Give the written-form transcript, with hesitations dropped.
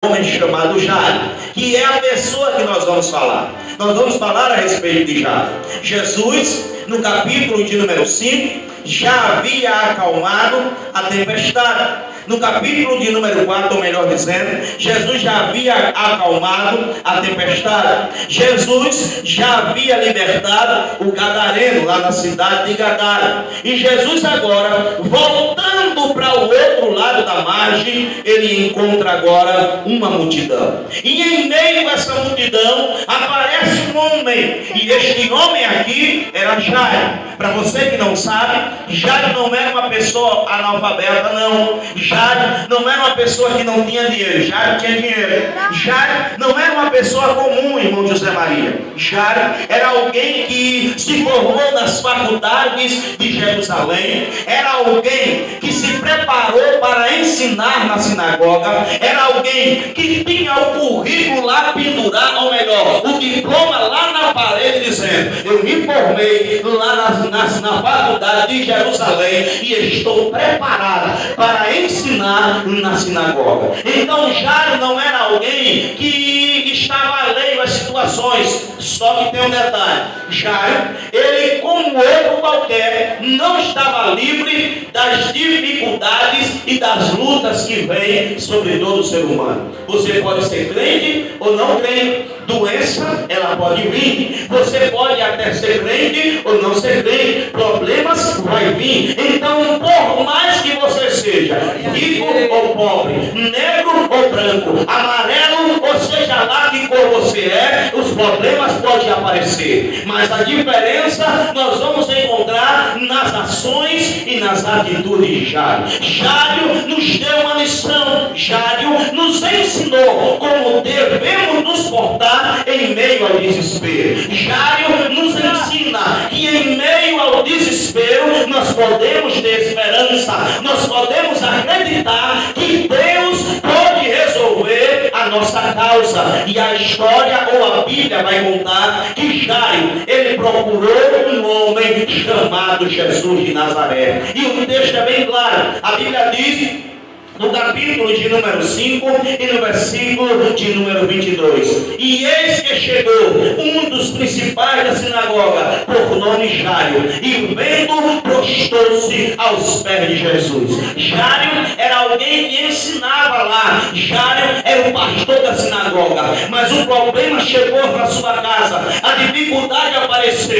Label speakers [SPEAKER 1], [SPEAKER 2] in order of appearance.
[SPEAKER 1] homem chamado Jairo, que é a pessoa que nós vamos falar. Nós vamos falar a respeito de Jairo. Jesus, no capítulo de número 5, já havia acalmado a tempestade. No capítulo de número 4, ou melhor dizendo, Jesus já havia acalmado a tempestade. Jesus já havia libertado o gadareno lá na cidade de Gadara. E Jesus agora, voltando para o outro lado da margem, ele encontra agora uma multidão. E em meio a essa multidão aparece um homem. E este homem aqui era Jairo. Para você que não sabe, Jairo não era uma pessoa analfabeta, não. Jairo não era uma pessoa que não tinha dinheiro. Jairo tinha dinheiro. Jairo não era uma pessoa comum, irmão José Maria. Jairo era alguém que se formou nas faculdades de Jerusalém. Era alguém que se preparou para ensinar na sinagoga. Era alguém que tinha o currículo lá pendurado, ou melhor, o diploma lá na parede, dizendo: eu me formei lá na faculdade de Jerusalém e estou preparado para ensinar na sinagoga. Então Jairo não era alguém que estava alheio às situações. Só que tem um detalhe: Jairo, ele como outro qualquer, não estava livre das dificuldades e das lutas que vêm sobre todo ser humano. Você pode ser crente ou não crente. Doença, ela pode vir. Você pode até ser crente ou não ser crente. Problemas vai vir. Então, por mais que você seja rico ou pobre, negro ou branco, amarelo, ou seja lá que cor você é, os problemas podem aparecer. Mas a diferença nós vamos encontrar nas ações e nas atitudes de Jairo. Jairo nos deu uma lição. Jairo nos ensinou como devemos nos portar em meio ao desespero. Jairo nos ensina que em meio ao desespero nós podemos ter esperança. Nós podemos acreditar que Deus pode resolver a nossa causa. E a história ou a Bíblia vai contar que Jairo, ele procurou um homem chamado Jesus de Nazaré. E o texto é bem claro. A Bíblia diz, no capítulo de número 5 e no versículo de número 22: e eis que chegou um dos principais da sinagoga, por nome Jairo, e vendo, prostrou-se aos pés de Jesus. Jairo era alguém que ensinava lá. Jairo era o pastor da sinagoga. Mas o problema chegou para sua casa. A dificuldade apareceu.